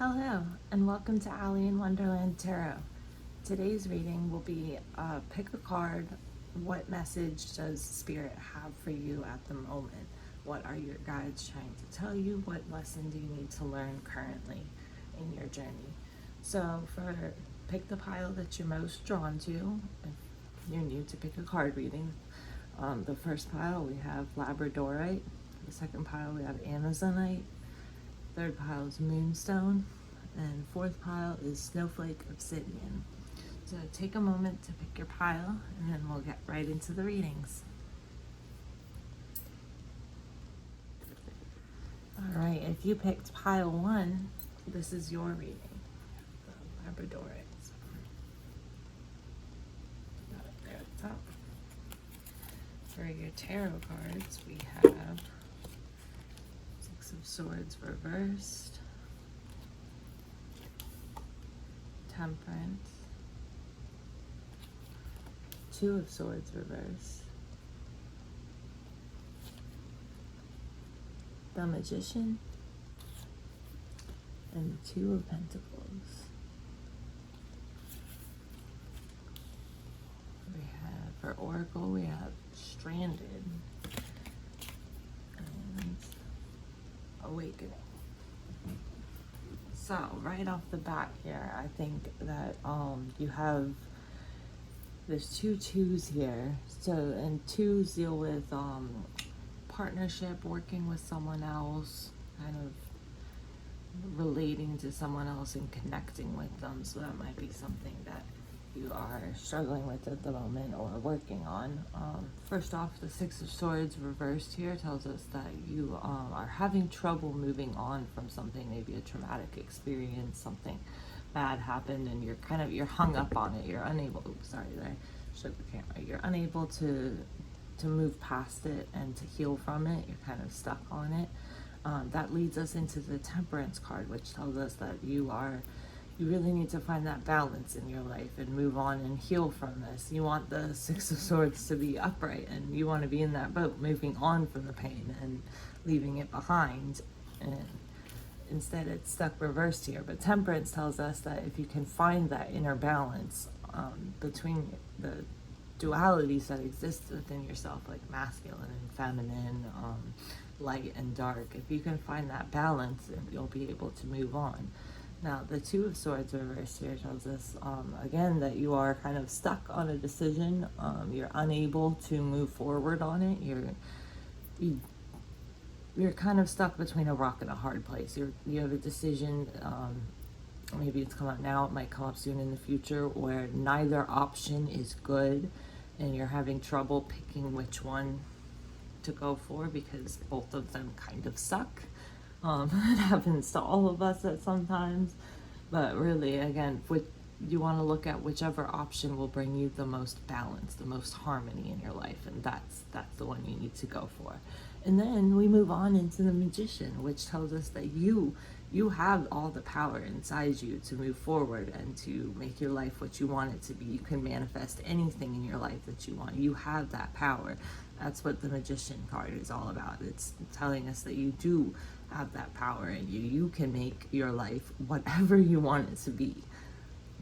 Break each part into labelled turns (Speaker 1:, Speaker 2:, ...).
Speaker 1: Hello, and welcome to Ally in Wonderland Tarot. Today's reading will be pick a card. What message does Spirit have for you at the moment? What are your guides trying to tell you? What lesson do you need to learn currently in your journey? So pick the pile that you're most drawn to. If you're new to pick a card reading, the first pile we have Labradorite. The second pile we have Amazonite. Third pile is Moonstone, and fourth pile is Snowflake, Obsidian. So take a moment to pick your pile, and then we'll get right into the readings. All right, if you picked pile 1, this is your reading. The Labradorites. Got it there at the top. For your tarot cards, we have Six of Swords reversed, Temperance, Two of Swords reversed, the Magician, and the Two of Pentacles. We have, for Oracle, we have Stranded and Awakening. So right off the bat here, I think that you have, there's two twos here. So, and twos deal with partnership, working with someone else, kind of relating to someone else and connecting with them. So that might be something that you are struggling with at the moment or working on. First off, the Six of Swords reversed here tells us that you are having trouble moving on from something, maybe a traumatic experience, something bad happened, and you're hung up on it. You're unable, sorry, I shook the camera. You're unable to move past it and to heal from it. You're kind of stuck on it. That leads us into the Temperance card, which tells us that you really need to find that balance in your life and move on and heal from this. You want the Six of Swords to be upright, and you want to be in that boat, moving on from the pain and leaving it behind. And instead it's stuck reversed here. But Temperance tells us that if you can find that inner balance between the dualities that exist within yourself, like masculine and feminine, light and dark, if you can find that balance, you'll be able to move on. Now, the Two of Swords reversed here tells us, again, that you are kind of stuck on a decision. You're unable to move forward on it. You're kind of stuck between a rock and a hard place. You have a decision, maybe it's come up now, it might come up soon in the future, where neither option is good, and you're having trouble picking which one to go for because both of them kind of suck. It happens to all of us at sometimes, but really, again, you want to look at whichever option will bring you the most balance, the most harmony in your life, and that's the one you need to go for. And then we move on into the Magician, which tells us that you have all the power inside you to move forward and to make your life what you want it to be. You can manifest anything in your life that you want. You have that power. That's what the Magician card is all about. It's telling us that you do have that power in you. You can make your life whatever you want it to be.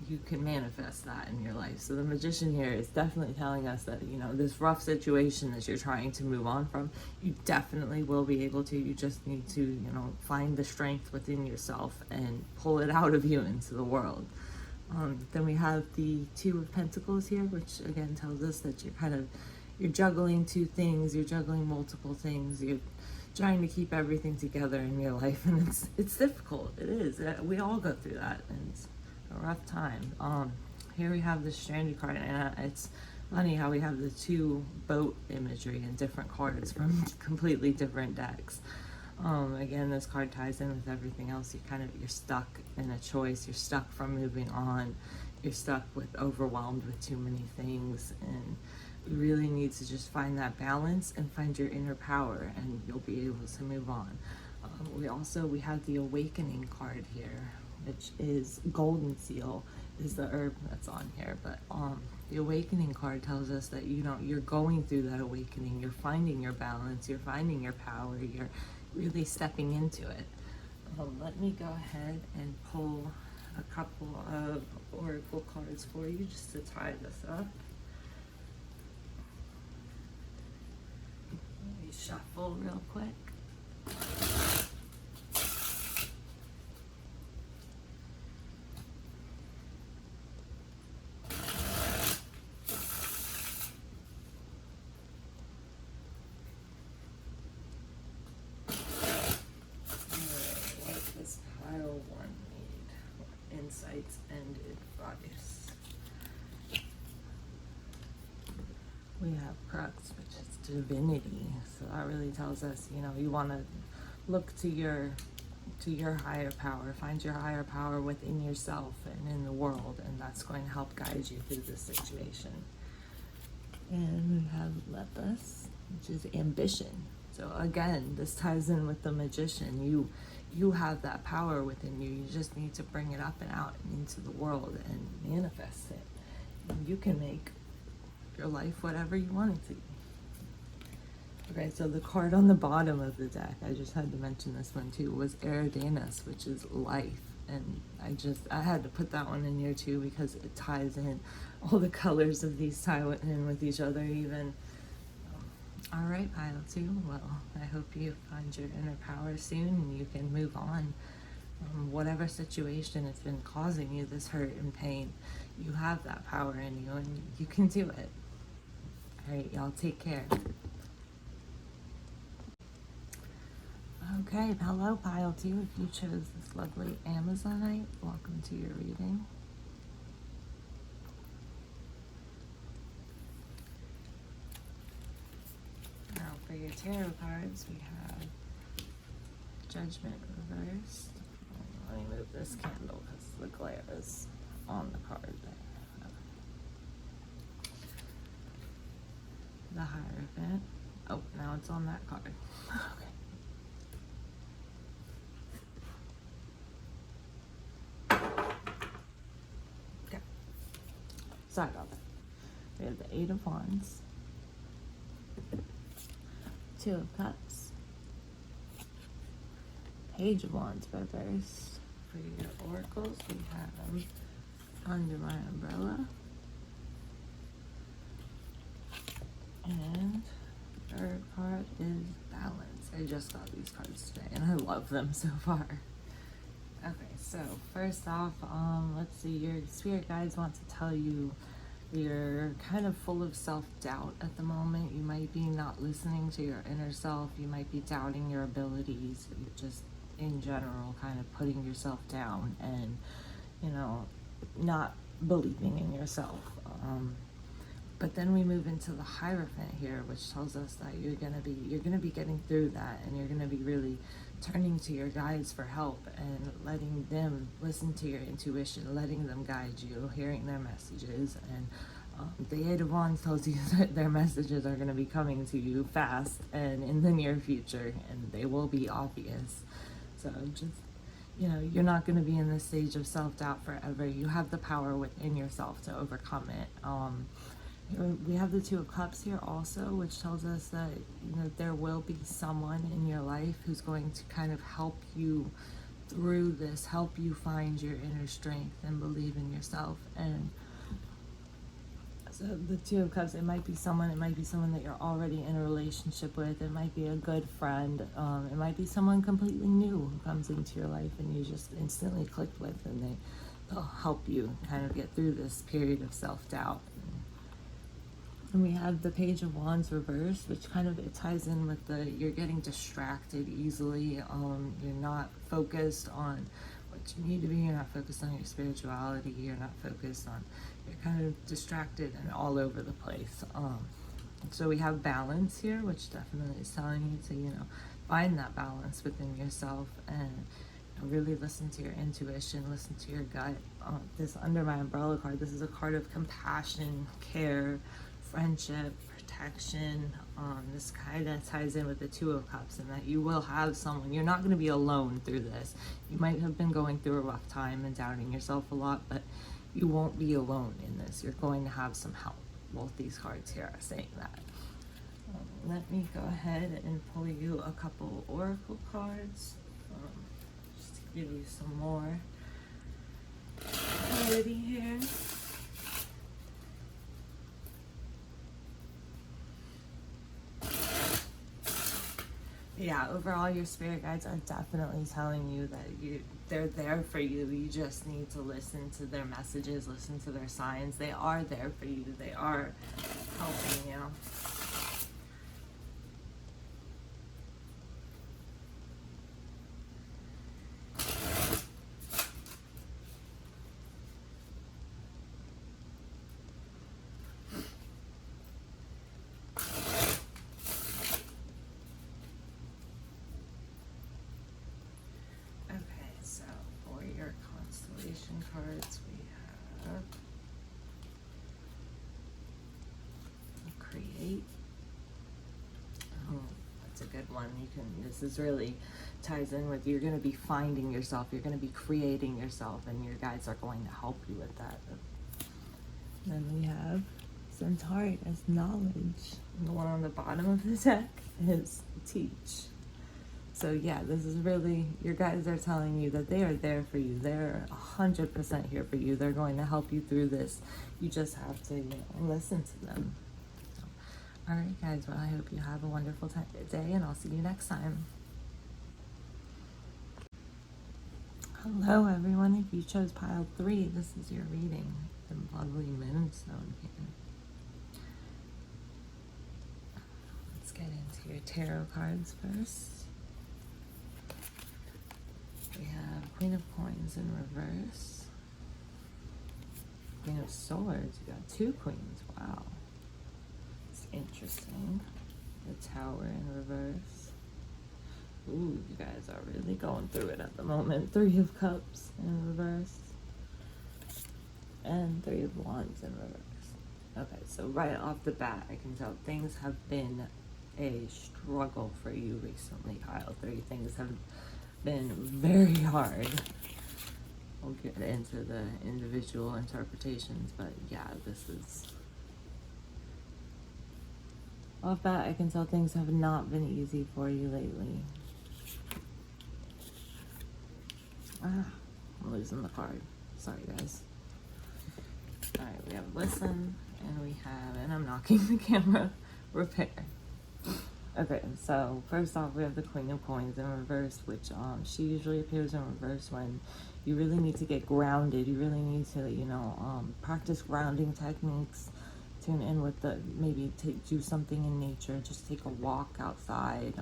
Speaker 1: You can manifest that in your life. So the Magician here is definitely telling us that, this rough situation that you're trying to move on from, you definitely will be able to. You just need to, find the strength within yourself and pull it out of you into the world. Then we have the Two of Pentacles here, which again tells us that you're juggling two things, you're juggling multiple things, you're trying to keep everything together in your life, and it's difficult. It is. We all go through that, and it's a rough time. Here we have the Stranded card, and it's funny how we have the two boat imagery in different cards from completely different decks. Again, this card ties in with everything else. You're stuck in a choice. You're stuck from moving on. You're stuck overwhelmed with too many things, and you really need to just find that balance and find your inner power, and you'll be able to move on. We have the Awakening card here, which is Golden Seal is the herb that's on here. But the Awakening card tells us that you're going through that awakening. You're finding your balance. You're finding your power. You're really stepping into it. Let me go ahead and pull a couple of oracle cards for you just to tie this up. Let me shuffle real quick. Insights and advice. We have crux, which is divinity. So that really tells us, you know, you want to look to your higher power, find your higher power within yourself and in the world, and that's going to help guide you through this situation. And we have lepus, which is ambition. So again, this ties in with the magician. You have that power within you. You just need to bring it up and out and into the world and manifest it. And you can make your life whatever you want it to be. Okay, so the card on the bottom of the deck, I just had to mention this one too, was Eridanus, which is life. And I had to put that one in here too because it ties in. All the colors of these tie in with each other even. All right, pile 2. Well, I hope you find your inner power soon and you can move on. Whatever situation has been causing you this hurt and pain, you have that power in you and you can do it. All right, y'all take care. Okay, hello, pile 2. If you chose this lovely Amazonite, welcome to your reading. Now for your tarot cards, we have Judgment reversed. Let me move this candle because the glare is on the card there. Okay. The Hierophant. Oh, now it's on that card. Okay. Okay. Sorry about that. We have the 8 of Wands. 2 of Cups. Page of Wands reversed. For your oracles, we have Under My Umbrella. And third card is Balance. I just got these cards today and I love them so far. Okay, so first off, let's see, your spirit guides want to tell you you're kind of full of self-doubt at the moment. You might be not listening to your inner self. You might be doubting your abilities. You're just in general kind of putting yourself down and, you know, not believing in yourself. But then we move into the Hierophant here, which tells us that you're gonna be getting through that, and you're gonna be really turning to your guides for help and letting them listen to your intuition, letting them guide you, hearing their messages. And the 8 of Wands tells you that their messages are gonna be coming to you fast and in the near future, and they will be obvious. So just, you know, you're not gonna be in this stage of self-doubt forever. You have the power within yourself to overcome it. We have the 2 of Cups here also, which tells us that, you know, there will be someone in your life who's going to kind of help you through this, help you find your inner strength and believe in yourself. And so the 2 of Cups, it might be someone that you're already in a relationship with. It might be a good friend. It might be someone completely new who comes into your life and you just instantly clicked with, and they'll help you kind of get through this period of self-doubt. And we have the Page of Wands reversed, which kind of, it ties in with you're getting distracted easily. You're not focused on what you need to be. You're not focused on your spirituality. You're not focused on, you're kind of distracted and all over the place. So we have Balance here, which definitely is telling you to, you know, find that balance within yourself and really listen to your intuition, listen to your gut. This Under My Umbrella card, this is a card of compassion, care, friendship, protection. This kind of ties in with the 2 of Cups, and that you will have someone. You're not going to be alone through this. You might have been going through a rough time and doubting yourself a lot, but you won't be alone in this. You're going to have some help. Both these cards here are saying that. Let me go ahead and pull you a couple oracle cards, just give you some more clarity here. Yeah, overall your spirit guides are definitely telling you that they're there for you. You just need to listen to their messages, listen to their signs. They are there for you. They are helping you. Cards we have create. Oh, that's a good one. This is really ties in with, you're going to be finding yourself, you're going to be creating yourself, and your guides are going to help you with that. Then we have Centaur as knowledge. And the one on the bottom of the deck is teach. So yeah, this is really, your guides are telling you that they are there for you. They're 100% here for you. They're going to help you through this. You just have to, listen to them. So, all right, guys. Well, I hope you have a wonderful day, and I'll see you next time. Hello, everyone. If you chose pile 3, this is your reading. The lovely Moonstone here. Let's get into your tarot cards first. We have Queen of Coins in reverse. Queen of Swords. You got 2 queens. Wow. It's interesting. The Tower in reverse. Ooh, you guys are really going through it at the moment. 3 of Cups in reverse. And 3 of Wands in reverse. Okay, so right off the bat, I can tell things have been a struggle for you recently, pile 3. Things have been very hard. We'll get into the individual interpretations, but yeah, this is off bat. I can tell things have not been easy for you lately. I'm losing the card. Sorry, guys. All right, we have listen, and we have, and I'm knocking the camera, repair. Okay, so first off, we have the Queen of Coins in reverse, which she usually appears in reverse when you really need to get grounded. You really need to, practice grounding techniques. Tune in with maybe do something in nature. Just take a walk outside.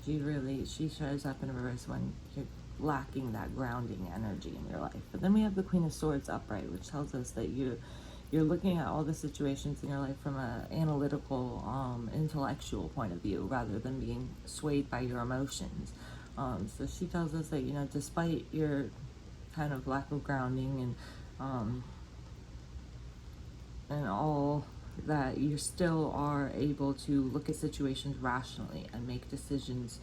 Speaker 1: She shows up in reverse when you're lacking that grounding energy in your life. But then we have the Queen of Swords upright, which tells us that you're looking at all the situations in your life from an analytical, intellectual point of view, rather than being swayed by your emotions. So she tells us that, despite your kind of lack of grounding and all that, you still are able to look at situations rationally and make decisions,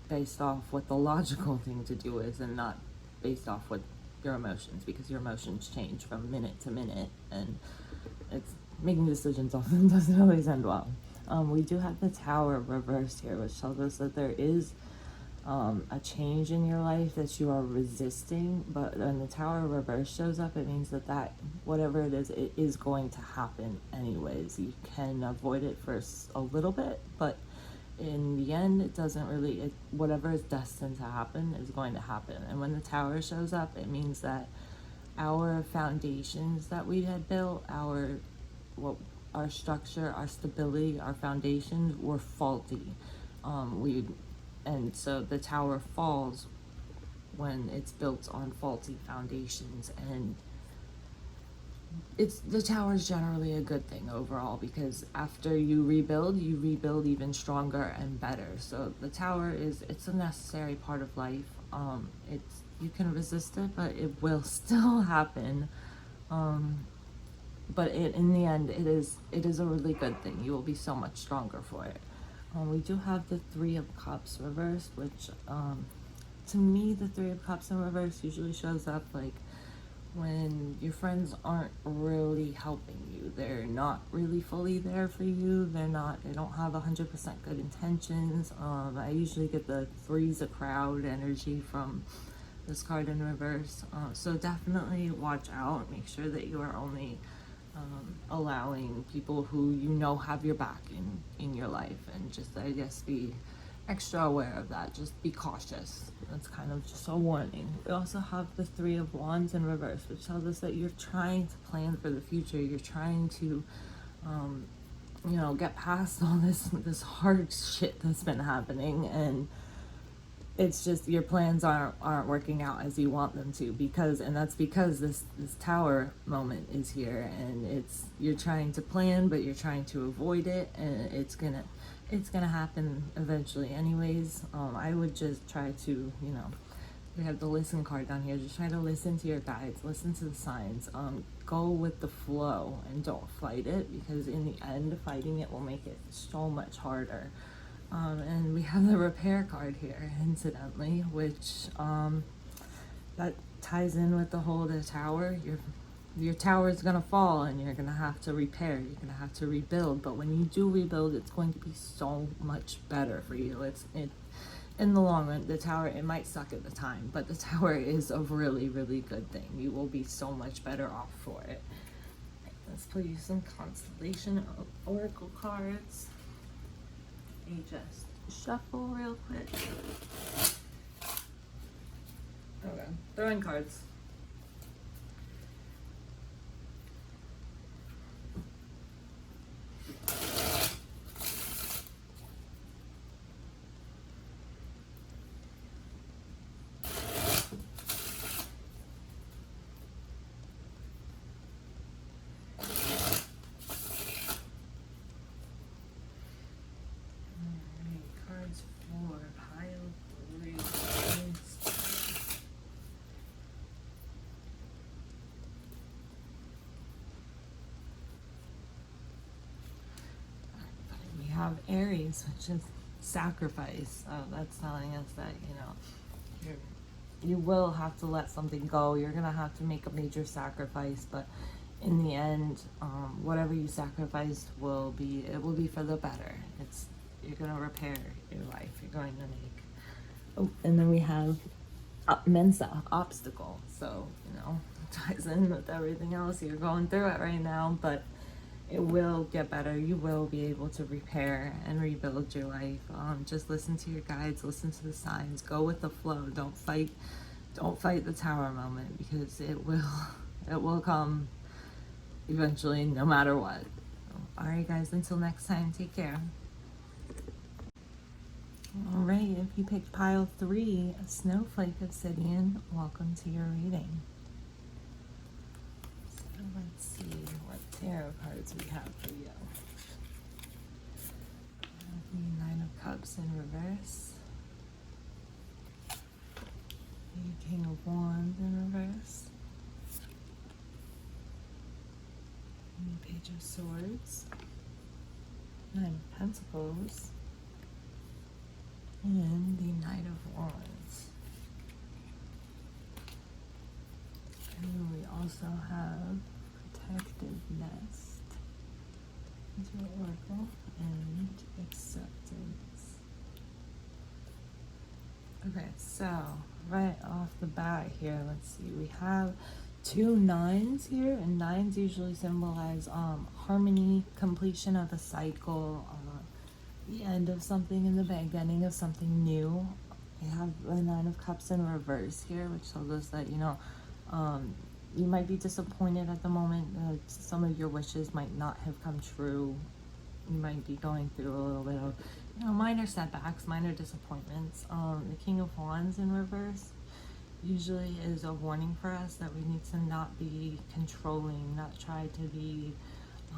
Speaker 1: based off what the logical thing to do is, and not based off what your emotions, because your emotions change from minute to minute, and it's making decisions often doesn't always end well. We do have the Tower reversed here, which tells us that there is a change in your life that you are resisting, but when the Tower reverse shows up, it means that whatever it is going to happen anyways. You can avoid it for a little bit, but in the end, it doesn't really, whatever is destined to happen is going to happen. And when the Tower shows up, it means that our foundations that we had built, our structure, our stability, our foundations were faulty. And so the Tower falls when it's built on faulty foundations, and the Tower is generally a good thing overall, because after you rebuild even stronger and better. So the Tower it's a necessary part of life. You can resist it, but it will still happen. But in the end, it is a really good thing. You will be so much stronger for it. We do have the 3 of Cups reversed, which to me, the 3 of Cups in reverse usually shows up like when your friends aren't really helping you. They're not really fully there for you. They don't have 100% good intentions. I usually get the three's a crowd energy from this card in reverse. So definitely watch out. Make sure that you are only allowing people who you know have your back in your life, and just, I guess, be extra aware of that. Just be cautious. That's kind of just a warning. We also have the Three of Wands in reverse, which tells us that you're trying to plan for the future. You're trying to get past all this hard shit that's been happening, and it's just your plans aren't working out as you want them to, that's because this tower moment is here, and you're trying to plan, but you're trying to avoid it, and it's gonna happen eventually anyways. I would just try to, we have the listen card down here. Just try to listen to your guides, listen to the signs, go with the flow, and don't fight it, because in the end, fighting it will make it so much harder. And we have the repair card here, incidentally, which that ties in with the whole of the tower. Your tower is going to fall, and you're going to have to repair. You're going to have to rebuild. But when you do rebuild, it's going to be so much better for you. In the long run, the tower, it might suck at the time, but the tower is a really, really good thing. You will be so much better off for it. Let's pull you some constellation oracle cards. Just shuffle real quick. Okay, throwing cards. Have Aries, which is sacrifice. That's telling us that you will have to let something go. You're gonna have to make a major sacrifice, but in the end, whatever you sacrifice will be for the better. You're gonna repair your life. You're going to make. Oh, and then we have Mensa, obstacle. So ties in with everything else. You're going through it right now, but it will get better. You will be able to repair and rebuild your life. Just listen to your guides, listen to the signs, go with the flow. Don't fight the tower moment, because it will come eventually, no matter what. Alright guys, until next time, take care. Alright, if you picked pile 3, Snowflake Obsidian, welcome to your reading. So let's see what tarot cards we have for you. The Nine of Cups in reverse. The King of Wands in reverse. The Page of Swords. Nine of Pentacles. And the Knight of Wands. And we also have Protective Nest, into Oracle, and Acceptance. Okay, so right off the bat here, let's see, we have 2 9s here, and 9s usually symbolize harmony, completion of a cycle, the end of something in the beginning of something new. We have the 9 of Cups in reverse here, which tells us that you might be disappointed at the moment. Some of your wishes might not have come true. You might be going through a little bit of minor setbacks, minor disappointments. The King of Wands in reverse usually is a warning for us that we need to not be controlling, not try to be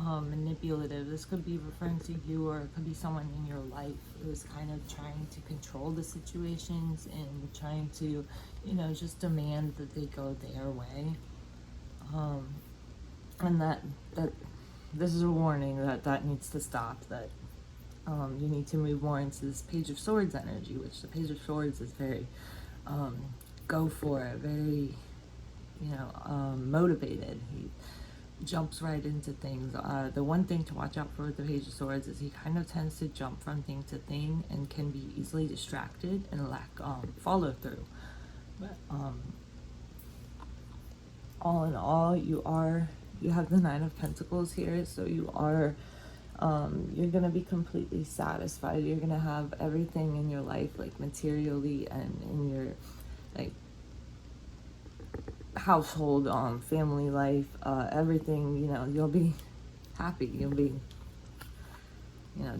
Speaker 1: manipulative. This could be referring to you, or it could be someone in your life who's kind of trying to control the situations and trying to just demand that they go their way. And that this is a warning that needs to stop, that you need to move more into this Page of Swords energy, which the Page of Swords is very go for it, very motivated. He jumps right into things. The one thing to watch out for with the Page of Swords is he kind of tends to jump from thing to thing and can be easily distracted and lack follow through. But all in all, you have the Nine of Pentacles here, so you're gonna be completely satisfied. You're gonna have everything in your life, like materially and in your like household, family life, everything, you'll be happy. You'll be,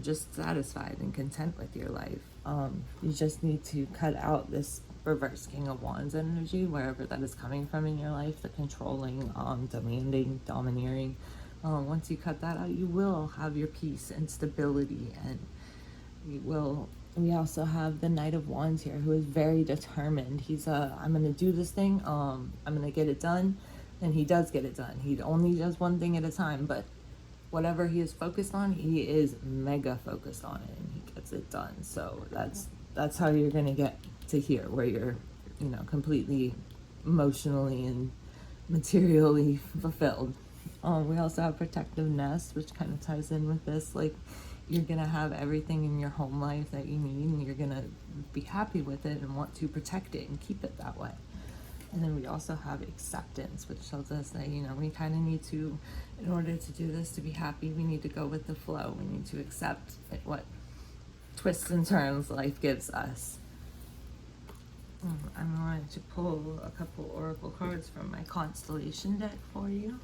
Speaker 1: just satisfied and content with your life. You just need to cut out this reverse King of Wands energy, wherever that is coming from in your life, the controlling, demanding, domineering. Once you cut that out, you will have your peace and stability, and we also have the Knight of Wands here, who is very determined. He's I'm gonna do this thing, I'm gonna get it done, and he does get it done. He only does one thing at a time, but whatever he is focused on, he is mega focused on it, and he gets it done. So that's how you're gonna get to here, where you're, completely emotionally and materially fulfilled. We also have Protective Nest, which kind of ties in with this. Like, you're gonna have everything in your home life that you need, and you're gonna be happy with it and want to protect it and keep it that way. And then we also have Acceptance, which tells us that, we kind of need to, in order to do this, to be happy, we need to go with the flow. We need to accept what twists and turns life gives us. I'm going to pull a couple oracle cards from my constellation deck for you.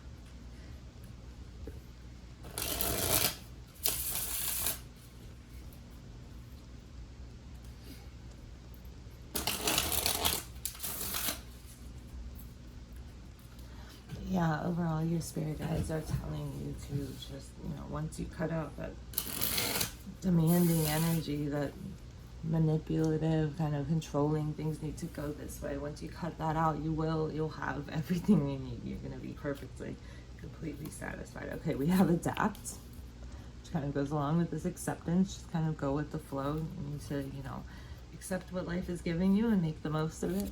Speaker 1: Yeah, overall, your spirit guides are telling you to just, once you cut out that demanding energy, that manipulative, kind of controlling, things need to go this way. Once you cut that out, you'll have everything you need. You're going to be perfectly, completely satisfied. Okay, we have Adapt, which kind of goes along with this Acceptance. Just kind of go with the flow. You need to, accept what life is giving you and make the most of it.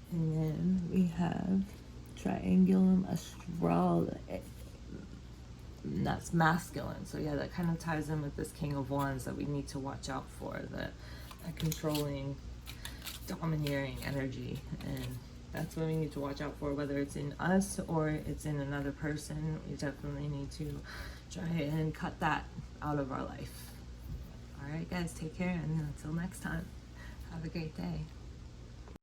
Speaker 1: And then we have Triangulum Astral. That's masculine. So yeah, that kind of ties in with this King of Wands that we need to watch out for, that controlling, domineering energy. And that's what we need to watch out for, whether it's in us or it's in another person. We definitely need to try and cut that out of our life. All right, guys, take care, and until next time, have a great day.